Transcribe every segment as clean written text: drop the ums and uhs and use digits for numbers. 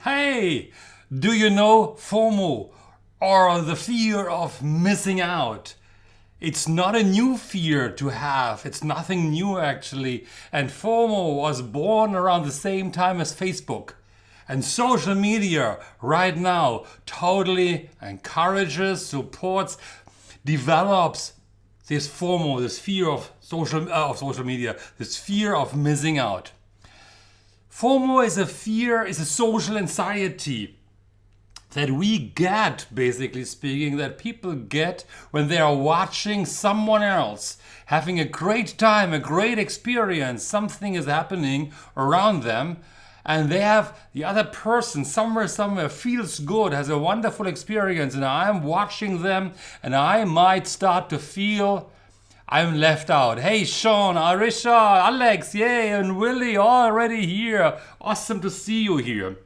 Hey, do you know FOMO or the fear of missing out? It's not a new fear to have. It's nothing new actually. And FOMO was born around the same time as Facebook. And social media right now totally encourages, supports, develops this FOMO, this fear of social media, this fear of missing out. FOMO is a fear, is a social anxiety that we get, basically speaking, that people get when they are watching someone else having a great time, a great experience, something is happening around them, and they have the other person somewhere feels good, has a wonderful experience, and I'm watching them and I might start to feel I'm left out. Hey, Sean, Arisha, Alex, yay, and Willie already here. Awesome to see you here.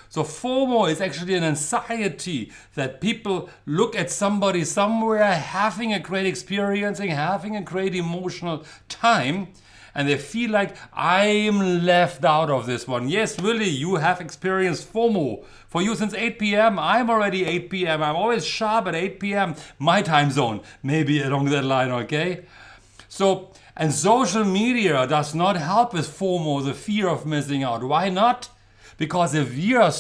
So FOMO is actually an anxiety that people look at somebody somewhere having a great experience, having a great emotional time, and they feel like I'm left out of this one. Yes, Willie, you have experienced FOMO. For you since 8 p.m., I'm already 8 p.m. I'm always sharp at 8 p.m. my time zone. Maybe along that line, okay? So, and social media does not help with FOMO, the fear of missing out. Why not? Because if we are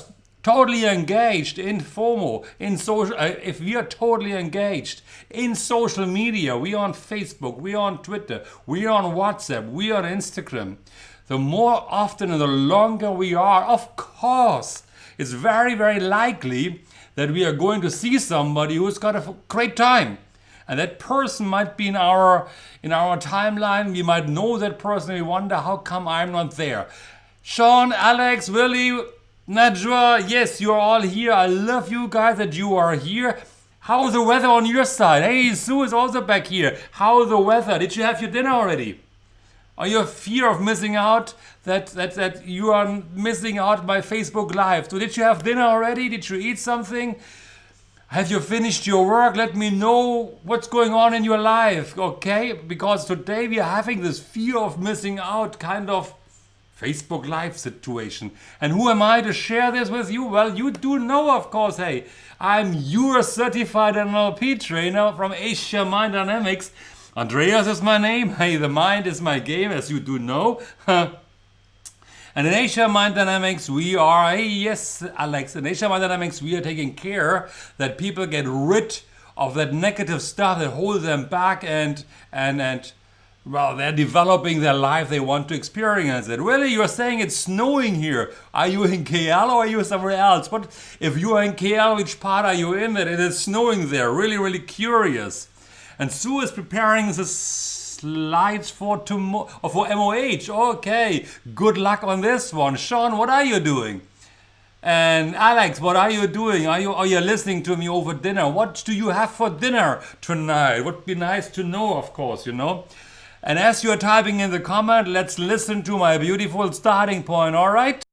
totally engaged in FOMO, if we are totally engaged in social media, we are on Facebook, we are on Twitter, we are on WhatsApp, we are on Instagram, the more often and the longer we are, of course, it's very, very likely that we are going to see somebody who's got a great time. And that person might be in our timeline. We might know that person. We wonder, how come I'm not there? Sean, Alex, Willie, Najwa, yes, you're all here. I love you guys that you are here. How's the weather on your side? Hey, Sue is also back here. How's the weather? Did you have your dinner already? Are you a fear of missing out? That you are missing out by Facebook Live. So did you have dinner already? Did you eat something? Have you finished your work? Let me know what's going on in your life, okay? Because today we are having this fear of missing out kind of Facebook Live situation. And who am I to share this with you? Well, you do know, of course, hey, I'm your certified NLP trainer from Asia Mind Dynamics. Andreas is my name. Hey, the mind is my game, as you do know. And in Asia Mind Dynamics, we are, hey, yes, Alex, in Asia Mind Dynamics, we are taking care that people get rid of that negative stuff that holds them back and well, they're developing their life. They want to experience it. Really, you're saying it's snowing here. Are you in KL or are you somewhere else? But if you are in KL, which part are you in that it is snowing there? Really, really curious. And Sue is preparing the slides for tomorrow, or for MOH. Okay, good luck on this one. Sean, what are you doing? And Alex, what are you doing? Are you listening to me over dinner? What do you have for dinner tonight? Would be nice to know, of course, you know. And as you're typing in the comment, let's listen to my beautiful starting point, all right?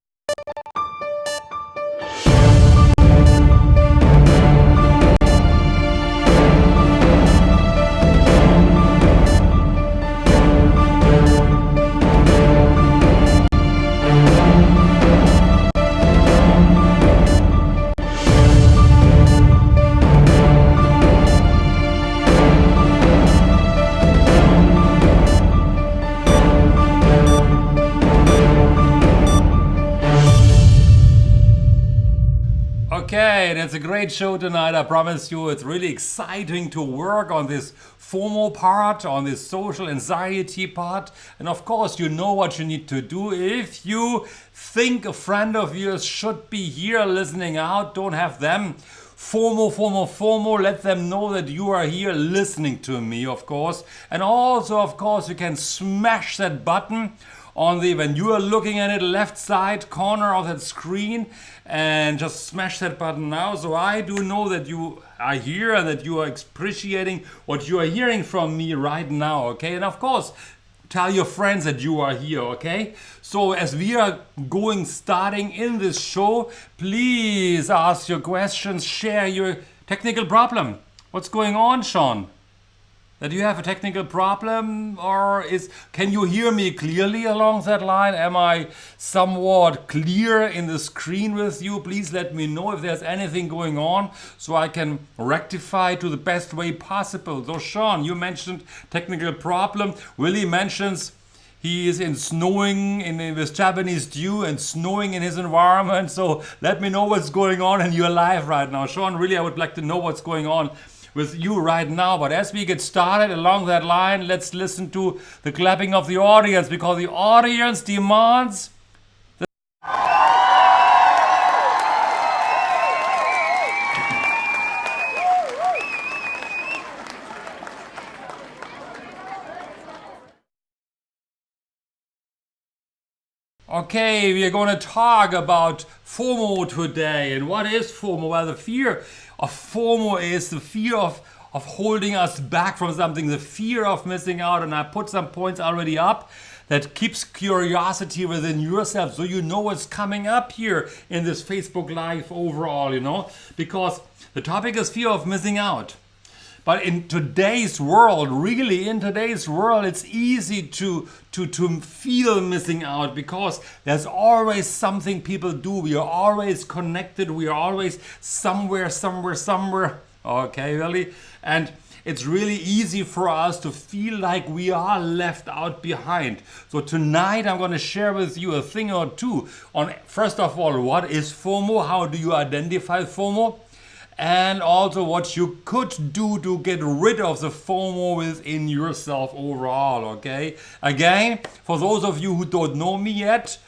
Okay, and it's a great show tonight, I promise you. It's really exciting to work on this FOMO part, on this social anxiety part. And of course, you know what you need to do. If you think a friend of yours should be here listening out, don't have them FOMO, let them know that you are here listening to me, of course. And also, of course, you can smash that button on the, when you are looking at it, left side corner of that screen, and just smash that button now, so I do know that you are here and that you are appreciating what you are hearing from me right now, okay? And of course, tell your friends that you are here, okay? So as we are starting in this show, please ask your questions, share your technical problem. What's going on, Sean? that you have a technical problem, or can you hear me clearly along that line? Am I somewhat clear in the screen with you? Please let me know if there's anything going on so I can rectify to the best way possible. So Sean, you mentioned technical problem. Willie mentions he is in snowing with Japanese dew and snowing in his environment. So let me know what's going on in your life right now. Sean, really, I would like to know what's going on with you right now. But as we get started along that line, let's listen to the clapping of the audience, because the audience demands. Okay, we are going to talk about FOMO today. And what is FOMO? Well, the fear of FOMO is the fear of holding us back from something, the fear of missing out. And I put some points already up that keeps curiosity within yourself, so you know what's coming up here in this Facebook Live overall, because the topic is fear of missing out. But in today's world, it's easy to feel missing out, because there's always something people do. We are always connected. We are always somewhere. Okay, really? And it's really easy for us to feel like we are left out behind. So tonight I'm going to share with you a thing or two on, first of all, what is FOMO? How do you identify FOMO? And also what you could do to get rid of the FOMO within yourself overall, okay? Again, for those of you who don't know me yet,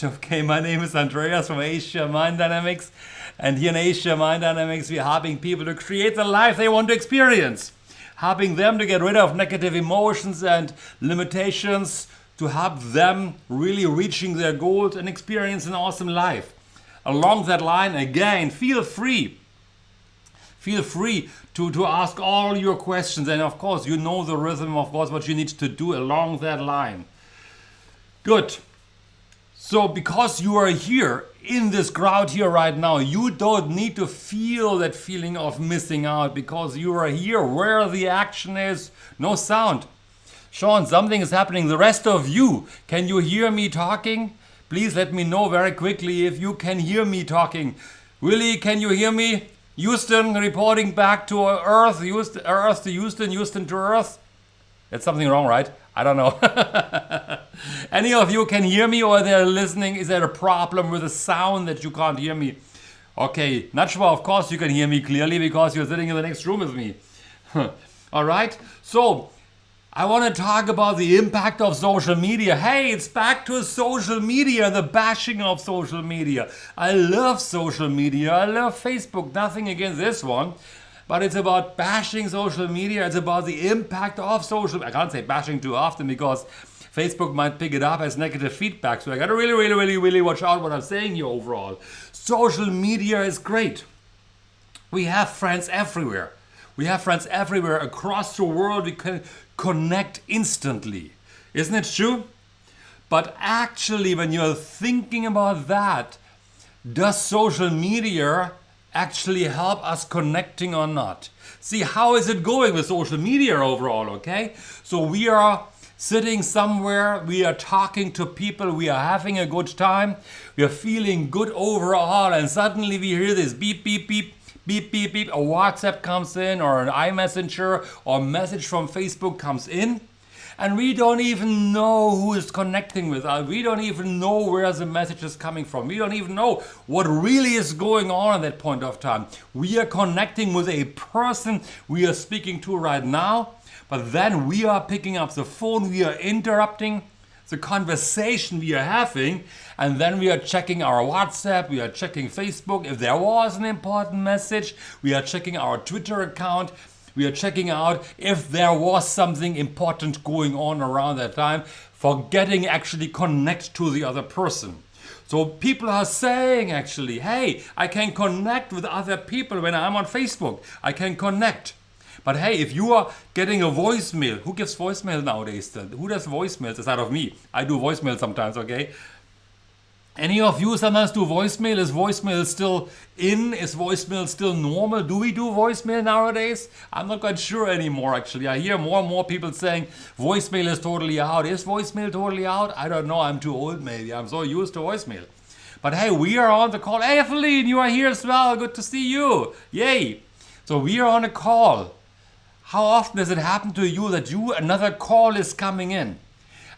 okay, my name is Andreas from Asia Mind Dynamics. And here in Asia Mind Dynamics, we're helping people to create the life they want to experience. Helping them to get rid of negative emotions and limitations, to help them really reaching their goals and experience an awesome life. Along that line, again, feel free to ask all your questions. And of course, you know the rhythm of what you need to do along that line. Good. So because you are here in this crowd here right now, you don't need to feel that feeling of missing out, because you are here where the action is. No sound. Sean, something is happening. The rest of you, can you hear me talking? Please let me know very quickly if you can hear me talking. Willie, can you hear me? Houston, reporting back to Earth. Earth to Houston, Houston to Earth. That's something wrong, right? I don't know. Any of you can hear me, or they're listening? Is there a problem with the sound that you can't hear me? Okay, Nachwa, of course you can hear me clearly, because you're sitting in the next room with me. All right, so I want to talk about the impact of social media. Hey, it's back to social media, the bashing of social media. I love social media. I love Facebook. Nothing against this one. But it's about bashing social media. It's about the impact of social. I can't say bashing too often, because Facebook might pick it up as negative feedback. So I got to really watch out what I'm saying here overall. Social media is great. We have friends everywhere. Across the world. We can connect instantly. Isn't it true? But actually, when you're thinking about that, does social media actually help us connecting or not? See, how is it going with social media overall, okay? So we are sitting somewhere, we are talking to people, we are having a good time, we are feeling good overall, and suddenly we hear this beep, beep, beep, beep, beep, beep, a WhatsApp comes in, or an iMessenger, or a message from Facebook comes in, and we don't even know who is connecting with us. We don't even know where the message is coming from. We don't even know what really is going on at that point of time. We are connecting with a person we are speaking to right now, but then we are picking up the phone, we are interrupting the conversation we are having, and then we are checking our WhatsApp, we are checking Facebook if there was an important message, we are checking our Twitter account, we are checking out if there was something important going on around that time, forgetting actually connect to the other person. So people are saying actually, hey, I can connect with other people when I'm on Facebook. I can connect. But hey, if you are getting a voicemail, who gives voicemail nowadays then? Who does voicemails aside of me? I do voicemail sometimes, okay? Any of you sometimes do voicemail? Is voicemail still in? Is voicemail still normal? Do we do voicemail nowadays? I'm not quite sure anymore, actually. I hear more and more people saying voicemail is totally out. Is voicemail totally out? I don't know. I'm too old, maybe. I'm so used to voicemail. But hey, we are on the call. Hey, Eveline, you are here as well. Good to see you. Yay. So we are on a call. How often does it happen to you that another call is coming in?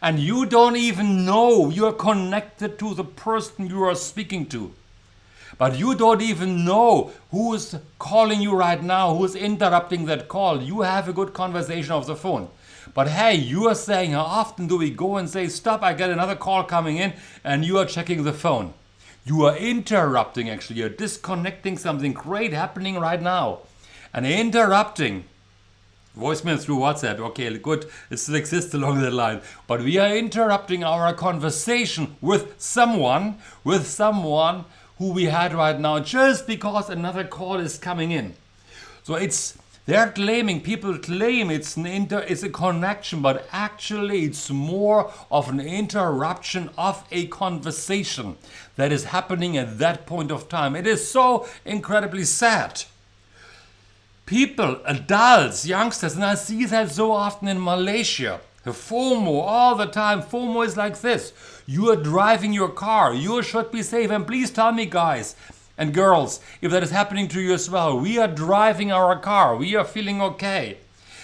And you don't even know you're connected to the person you are speaking to. But you don't even know who is calling you right now, who is interrupting that call. You have a good conversation over the phone. But hey, you are saying, how often do we go and say, stop, I get another call coming in, and you are checking the phone. You are interrupting, actually. You're disconnecting something great happening right now. And interrupting. Voicemail through WhatsApp, okay, good, it still exists along that line. But we are interrupting our conversation with someone who we had right now just because another call is coming in. So people claim it's a connection, but actually it's more of an interruption of a conversation that is happening at that point of time. It is so incredibly sad. People, adults, youngsters, and I see that so often in Malaysia. The FOMO all the time. FOMO is like this. You are driving your car. You should be safe. And please tell me, guys and girls, if that is happening to you as well. We are driving our car. We are feeling okay.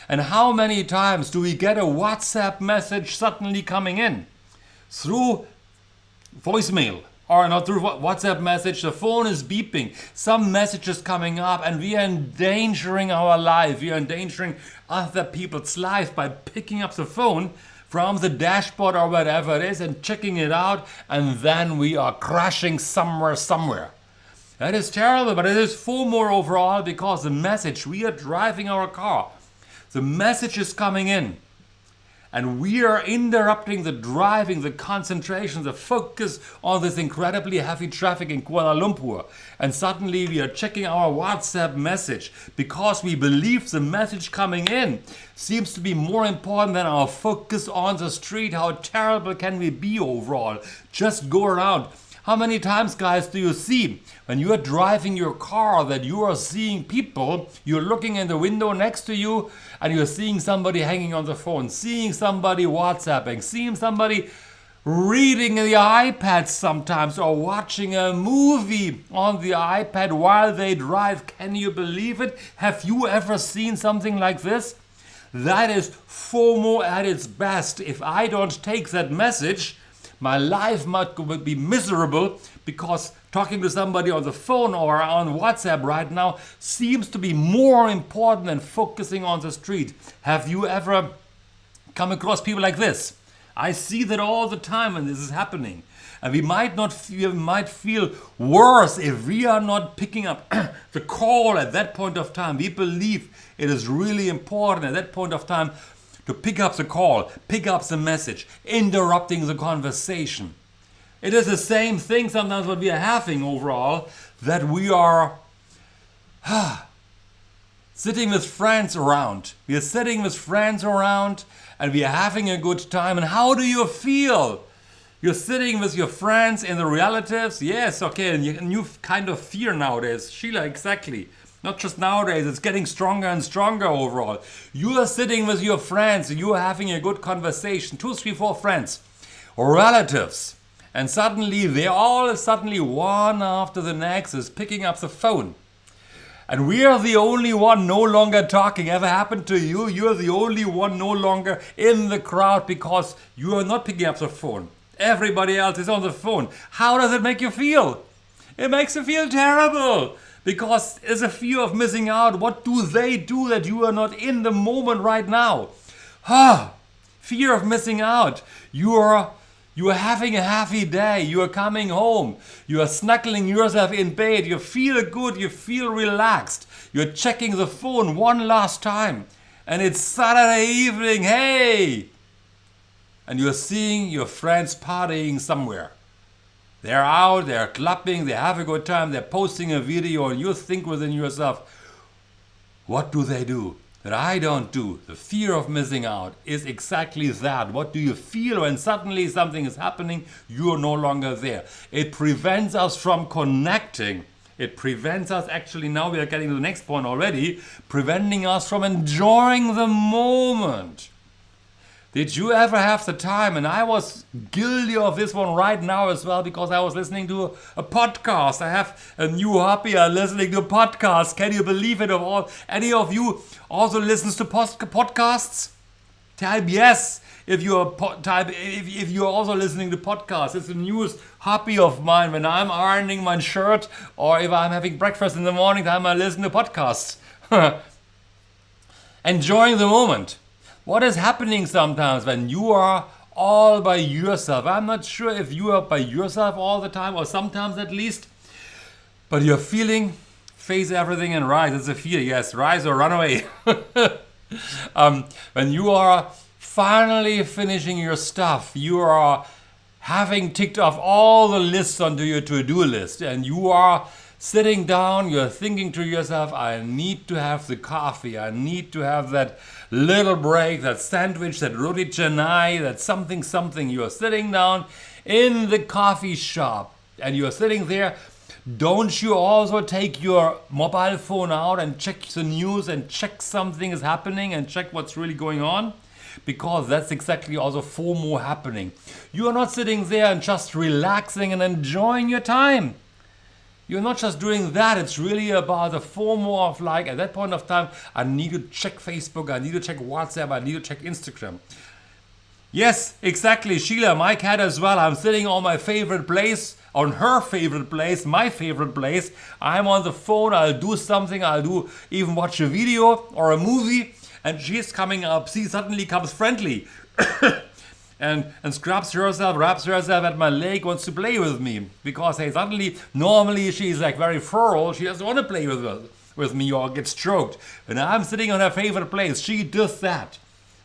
And how many times do we get a WhatsApp message suddenly coming in? Through voicemail. Or not through WhatsApp message, the phone is beeping, some message is coming up, and we are endangering our life. We are endangering other people's life by picking up the phone from the dashboard or whatever it is and checking it out, and then we are crashing somewhere. That is terrible, but it is FOMO overall because the message, we are driving our car. The message is coming in. And we are interrupting the driving, the concentration, the focus on this incredibly heavy traffic in Kuala Lumpur. And suddenly we are checking our WhatsApp message because we believe the message coming in seems to be more important than our focus on the street. How terrible can we be overall? Just go around. How many times, guys, do you see when you are driving your car that you are seeing people, you're looking in the window next to you and you're seeing somebody hanging on the phone, seeing somebody WhatsApping, seeing somebody reading the iPad sometimes or watching a movie on the iPad while they drive. Can you believe it? Have you ever seen something like this? That is FOMO at its best. If I don't take that message, my life might be miserable because talking to somebody on the phone or on WhatsApp right now seems to be more important than focusing on the street. Have you ever come across people like this? I see that all the time when this is happening. And we might feel worse if we are not picking up the call at that point of time. We believe it is really important at that point of time to pick up the call, pick up the message, interrupting the conversation. It is the same thing sometimes what we are having overall, that we are sitting with friends around. We are sitting with friends around and we are having a good time. And how do you feel? You're sitting with your friends and the relatives. Yes, okay, and a new kind of fear nowadays. Sheila, exactly. Not just nowadays, it's getting stronger and stronger overall. You are sitting with your friends, you are having a good conversation, 2, 3, 4 friends, or relatives, and suddenly one after the next is picking up the phone. And we are the only one no longer talking. Ever happened to you? You are the only one no longer in the crowd because you are not picking up the phone. Everybody else is on the phone. How does it make you feel? It makes you feel terrible. Because there's a fear of missing out. What do they do that you are not in the moment right now? Fear of missing out. You are having a happy day. You are coming home. You are snuggling yourself in bed. You feel good. You feel relaxed. You're checking the phone one last time. And it's Saturday evening. Hey! And you're seeing your friends partying somewhere. They're out, they're clapping, they have a good time, they're posting a video, and you think within yourself, what do they do? that I don't do, the fear of missing out, is exactly that. What do you feel when suddenly something is happening? You're no longer there. It prevents us from connecting. It prevents us, actually, now we are getting to the next point already, preventing us from enjoying the moment. Did you ever have the time, and I was guilty of this one right now as well, because I was listening to a podcast. I have a new hobby, I'm listening to podcasts. Can you believe it? Any of you also listens to podcasts? Type yes if you're if you're also listening to podcasts. It's the newest hobby of mine. When I'm ironing my shirt or if I'm having breakfast in the morning time, I listen to podcasts. Enjoying the moment. What is happening sometimes when you are all by yourself? I'm not sure if you are by yourself all the time, or sometimes at least, but you're feeling, face everything and rise. It's a fear, yes, rise or run away. When you are finally finishing your stuff, you are having ticked off all the lists onto your to-do list, and you are sitting down, you're thinking to yourself, I need to have the coffee, I need to have that little break, that sandwich, that roti canai, that something. You are sitting down in the coffee shop and you are sitting there. Don't you also take your mobile phone out and check the news and check something is happening and check what's really going on? Because that's exactly also FOMO happening. You are not sitting there and just relaxing and enjoying your time. You're not just doing that, it's really about the FOMO of, like, at that point of time, I need to check Facebook, I need to check WhatsApp, I need to check Instagram. Yes, exactly, Sheila, my cat as well. I'm sitting on my favorite place, on her favorite place, my favorite place. I'm on the phone, I'll do something, I'll even watch a video or a movie, and she's coming up, she suddenly comes friendly. And scrubs herself, wraps herself at my leg, wants to play with me. Because hey, suddenly, normally she's like very feral, she doesn't want to play with me or get stroked. When I'm sitting on her favorite place, she does that.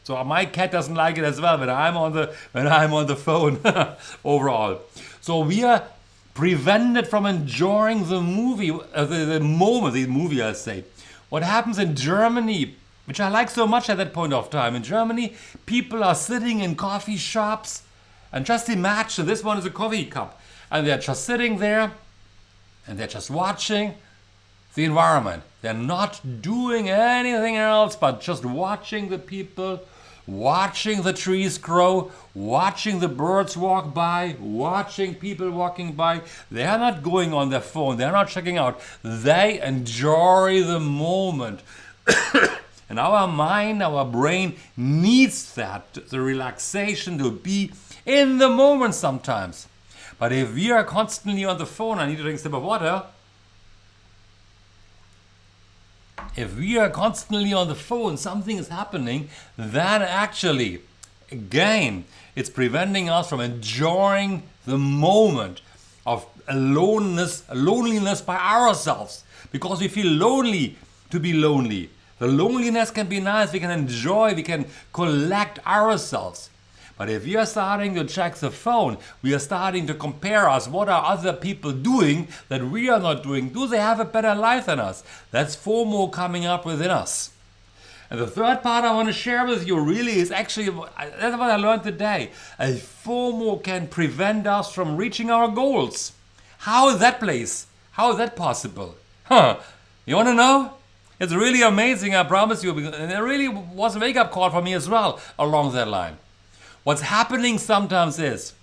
So my cat doesn't like it as well when I'm on the phone overall. So we are prevented from enjoying the movie, the movie I say. What happens in Germany, which I like so much at that point of time. In Germany, people are sitting in coffee shops, and just imagine, this one is a coffee cup, and they're just sitting there, and they're just watching the environment. They're not doing anything else but just watching the people, watching the trees grow, watching the birds walk by, watching people walking by. They are not going on their phone, they're not checking out. They enjoy the moment. And our mind, our brain needs that, the relaxation, to be in the moment sometimes. But if we are constantly on the phone, I need to drink a sip of water. If we are constantly on the phone, something is happening, then actually, again, it's preventing us from enjoying the moment of loneliness by ourselves. Because we feel lonely to be lonely. The loneliness can be nice, we can enjoy, we can collect ourselves. But if we are starting to check the phone, we are starting to compare us. What are other people doing that we are not doing? Do they have a better life than us? That's FOMO coming up within us. And the third part I want to share with you really is actually, that's what I learned today. A FOMO can prevent us from reaching our goals. How is that place? How is that possible? You want to know? It's really amazing, I promise you, and it really was a wake-up call for me as well along that line. What's happening sometimes is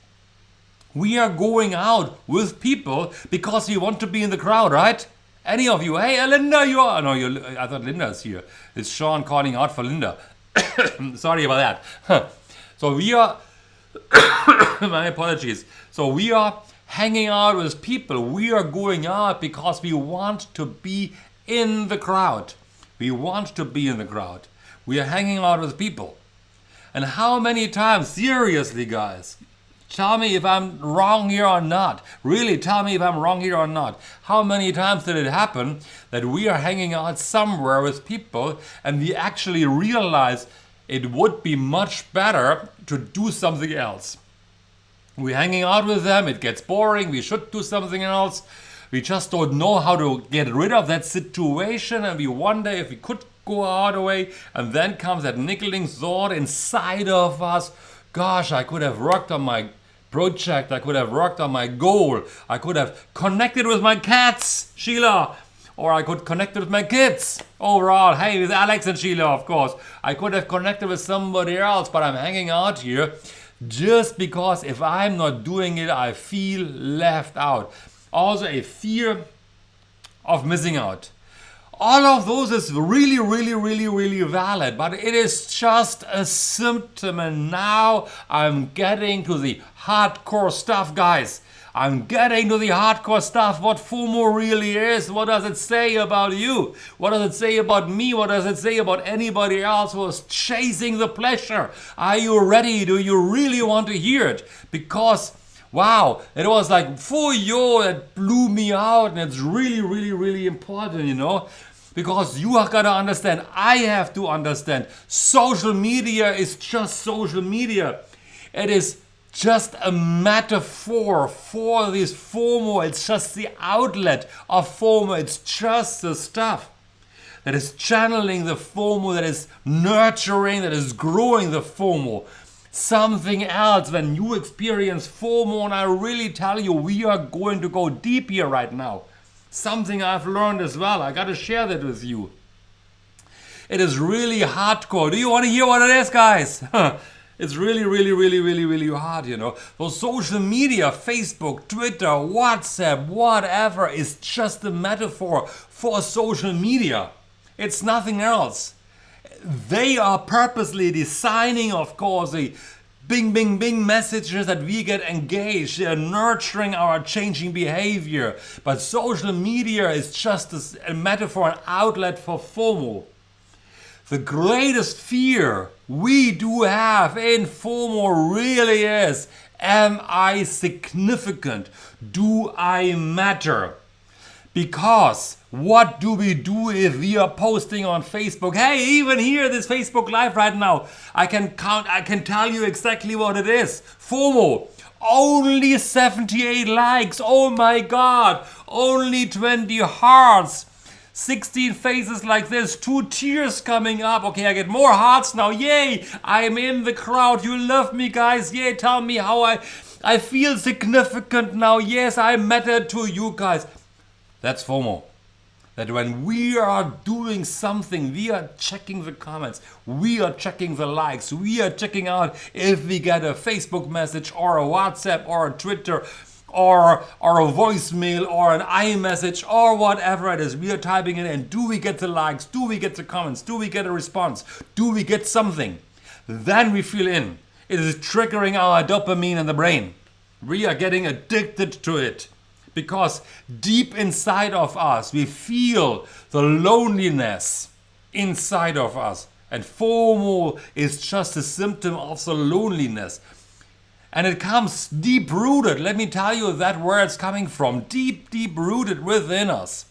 we are going out with people because we want to be in the crowd, right? Any of you? Hey, Linda, you are. No, I thought Linda is here. It's Sean calling out for Linda. Sorry about that. So we are, my apologies. So we are hanging out with people. We are going out because we want to be in the crowd. We want to be in the crowd. We are hanging out with people. And how many times, seriously guys, tell me if I'm wrong here or not. Really, tell me if I'm wrong here or not. How many times did it happen that we are hanging out somewhere with people and we actually realize it would be much better to do something else? We're hanging out with them, it gets boring, we should do something else. We just don't know how to get rid of that situation, and we wonder if we could go out away, and then comes that niggling thought inside of us. Gosh, I could have worked on my project, I could have worked on my goal, I could have connected with my cats, Sheila, or I could connect with my kids overall. Hey, with Alex and Sheila, of course. I could have connected with somebody else, but I'm hanging out here just because if I'm not doing it, I feel left out. Also a fear of missing out. All of those is really, really, really, really valid, but it is just a symptom. And now I'm getting to the hardcore stuff, guys. I'm getting to the hardcore stuff, what FOMO really is. What does it say about you? What does it say about me? What does it say about anybody else who is chasing the pleasure? Are you ready? Do you really want to hear it? Because wow, it was like for you that blew me out, and it's really, really, really important, you know. Because you are gonna understand, I have to understand, social media is just social media. It is just a metaphor for this FOMO. It's just the outlet of FOMO. It's just the stuff that is channeling the FOMO, that is nurturing, that is growing the FOMO. Something else when you experience FOMO, and I really tell you, we are going to go deep here right now. Something I've learned as well. I got to share that with you. It is really hardcore. Do you want to hear what it is, guys? It's really, really, really, really, really hard, you know. So social media, Facebook, Twitter, WhatsApp, whatever, is just a metaphor for social media. It's nothing else. They are purposely designing, of course, the bing, bing, bing messages that we get engaged. They are nurturing our changing behavior. But social media is just a metaphor, an outlet for FOMO. The greatest fear we do have in FOMO really is, am I significant? Do I matter? Because what do we do if we are posting on Facebook? Hey, even here, this Facebook Live right now, I can tell you exactly what it is. FOMO, only 78 likes. Oh my God, only 20 hearts. 16 faces like this, 2 tears coming up. Okay, I get more hearts now. Yay, I'm in the crowd. You love me, guys. Yay, tell me how I feel significant now. Yes, I matter to you guys. That's FOMO. That when we are doing something, we are checking the comments, we are checking the likes, we are checking out if we get a Facebook message or a WhatsApp or a Twitter or a voicemail or an iMessage or whatever it is. We are typing it in. Do we get the likes? Do we get the comments? Do we get a response? Do we get something? Then we feel in. It is triggering our dopamine in the brain. We are getting addicted to it. Because deep inside of us, we feel the loneliness inside of us. And FOMO is just a symptom of the loneliness. And it comes deep rooted. Let me tell you that where it's coming from. Deep, deep rooted within us.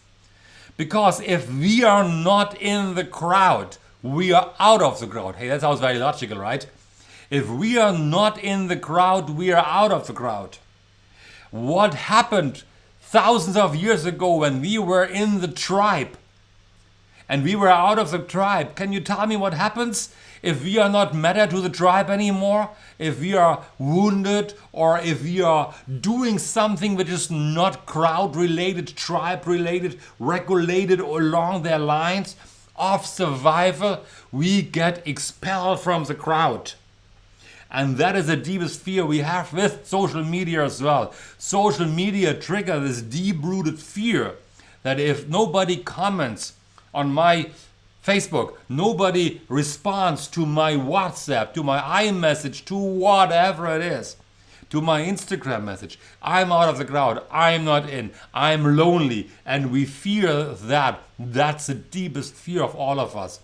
Because if we are not in the crowd, we are out of the crowd. Hey, that sounds very logical, right? If we are not in the crowd, we are out of the crowd. What happened thousands of years ago when we were in the tribe and we were out of the tribe? Can you tell me what happens if we are not matter to the tribe anymore? If we are wounded or if we are doing something which is not crowd related, tribe related, regulated along their lines of survival, we get expelled from the crowd. And that is the deepest fear we have with social media as well. Social media trigger this deep-rooted fear that if nobody comments on my Facebook, nobody responds to my WhatsApp, to my iMessage, to whatever it is, to my Instagram message, I'm out of the crowd, I'm not in, I'm lonely, and we fear that. That's the deepest fear of all of us.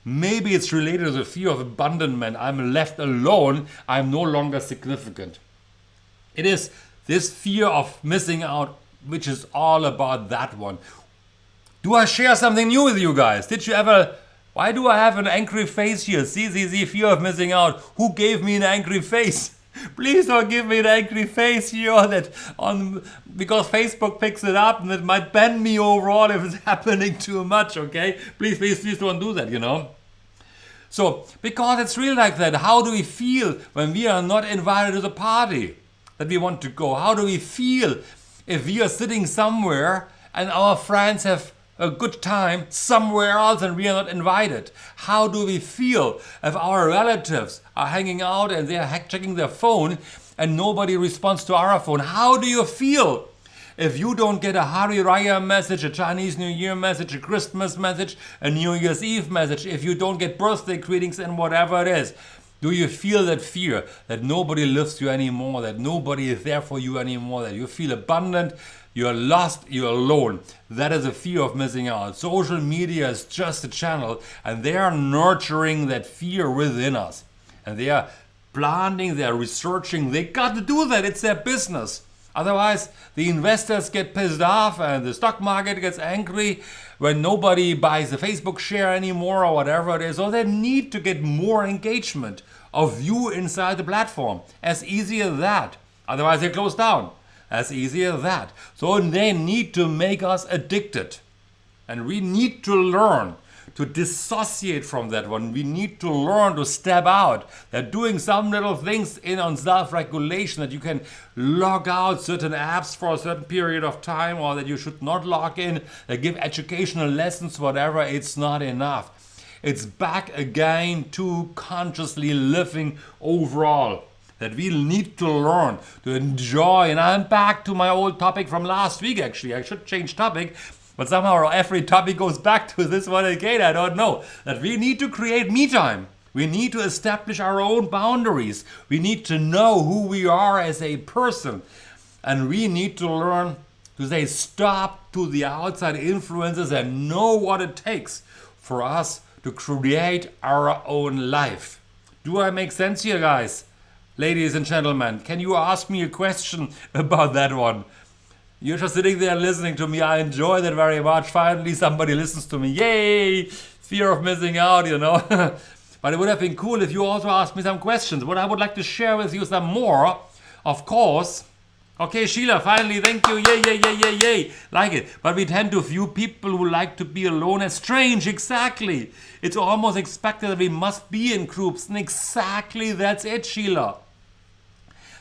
Maybe it's related to the fear of abandonment. I'm left alone. I'm no longer significant. It is this fear of missing out, which is all about that one. Do I share something new with you guys? Did you ever... Why do I have an angry face here? See, fear of missing out. Who gave me an angry face? Please don't give me an angry face here because Facebook picks it up and it might ban me overall if it's happening too much, okay? Please don't do that, So, because it's really like that, how do we feel when we are not invited to the party that we want to go? How do we feel if we are sitting somewhere and our friends have a good time somewhere else and we are not invited? How do we feel if our relatives are hanging out and they are checking their phone and nobody responds to our phone? How do you feel if you don't get a Hari Raya message, a Chinese New Year message, a Christmas message, a New Year's Eve message, if you don't get birthday greetings and whatever it is? Do you feel that fear that nobody loves you anymore, that nobody is there for you anymore, that you feel abandoned, you're lost, you're alone? That is a fear of missing out. Social media is just a channel, and they are nurturing that fear within us. And they are planting, they are researching. They got to do that. It's their business. Otherwise, the investors get pissed off and the stock market gets angry when nobody buys a Facebook share anymore or whatever it is. So they need to get more engagement of you inside the platform. As easy as that. Otherwise, they close down. As easy as that. So they need to make us addicted. And we need to learn to dissociate from that one. We need to learn to step out. They're doing some little things on self-regulation, that you can log out certain apps for a certain period of time, or that you should not log in. They give educational lessons, whatever. It's not enough. It's back again to consciously living overall. That we need to learn to enjoy. And I'm back to my old topic from last week, actually. I should change topic. But somehow every topic goes back to this one again. I don't know. That we need to create me time. We need to establish our own boundaries. We need to know who we are as a person. And we need to learn to say stop to the outside influences and know what it takes for us to create our own life. Do I make sense here, guys? Ladies and gentlemen, can you ask me a question about that one? You're just sitting there listening to me. I enjoy that very much. Finally, somebody listens to me. Yay! Fear of missing out, But it would have been cool if you also asked me some questions. What I would like to share with you some more, of course. Okay, Sheila, finally, thank you. Yay, yay, yay, yay, yay. Like it. But we tend to view people who like to be alone as strange. Exactly. It's almost expected that we must be in groups. And exactly that's it, Sheila.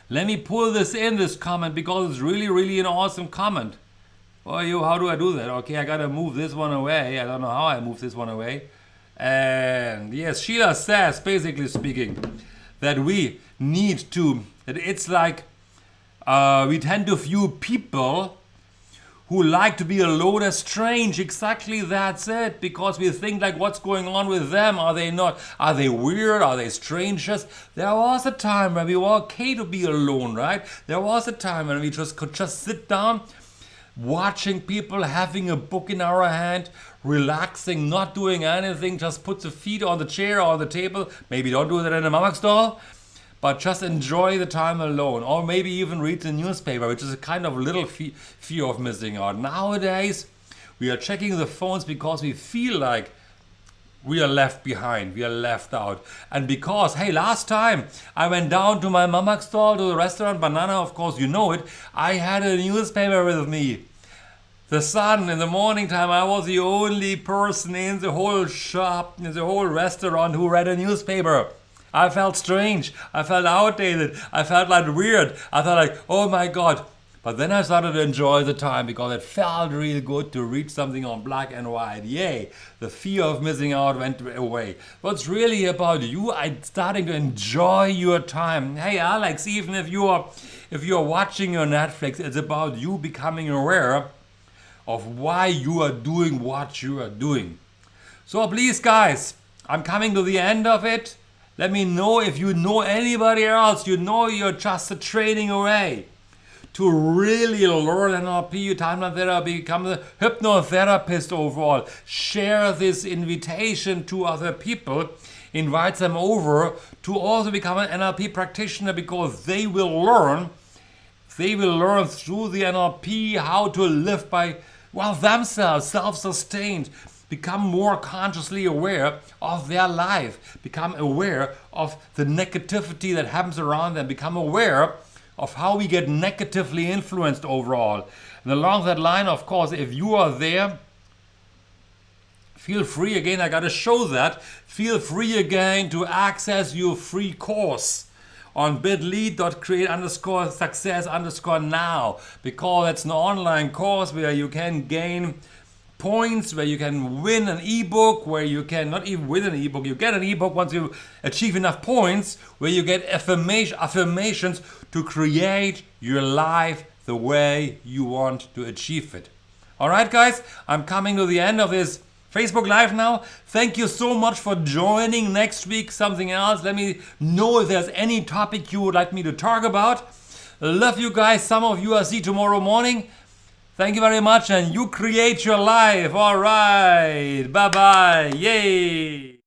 Let me pull this comment, because it's really, really an awesome comment. Oh, how do I do that? Okay, I gotta move this one away. I don't know how I move this one away. And yes, Sheila says, basically speaking, that we need to, that it's like we tend to view people who like to be alone as strange. Exactly, that's it. Because we think like, what's going on with them? Are they not? Are they weird? Are they strangers? There was a time when we were okay to be alone, right? There was a time when we could just sit down, watching people, having a book in our hand, relaxing, not doing anything, just put the feet on the chair or on the table. Maybe don't do that in a mama's stall. But just enjoy the time alone, or maybe even read the newspaper, which is a kind of little fear of missing out. Nowadays, we are checking the phones because we feel like we are left behind, we are left out. And because, hey, last time I went down to my mama's stall, to the restaurant, Banana, of course, you know it, I had a newspaper with me. The sun, in the morning time, I was the only person in the whole shop, in the whole restaurant who read a newspaper. I felt strange. I felt outdated. I felt like weird. I felt like, oh my God. But then I started to enjoy the time because it felt really good to read something on black and white. Yay. The fear of missing out went away. What's really about you? I'm starting to enjoy your time. Hey, Alex, even if you're watching your Netflix, it's about you becoming aware of why you are doing what you are doing. So please, guys, I'm coming to the end of it. Let me know if you know anybody else, you're just a training away to really learn NLP, timeline therapy, become a hypnotherapist overall. Share this invitation to other people, invite them over to also become an NLP practitioner, because they will learn through the NLP how to live by, themselves, self-sustained, become more consciously aware of their life, become aware of the negativity that happens around them, become aware of how we get negatively influenced overall. And along that line, of course, if you are there, feel free again, I gotta show that, feel free again to access your free course on bit.ly.create_success_now, because it's an online course where you can gain points, where you can win an ebook, where you can not even win an ebook, you get an ebook once you achieve enough points, where you get affirmations to create your life the way you want to achieve it. All right, guys, I'm coming to the end of this Facebook Live now. Thank you so much for joining. Next week, something else. Let me know if there's any topic you would like me to talk about. Love you guys. Some of you I'll see tomorrow morning. Thank you very much, and you create your life. All right. Bye-bye. Yay.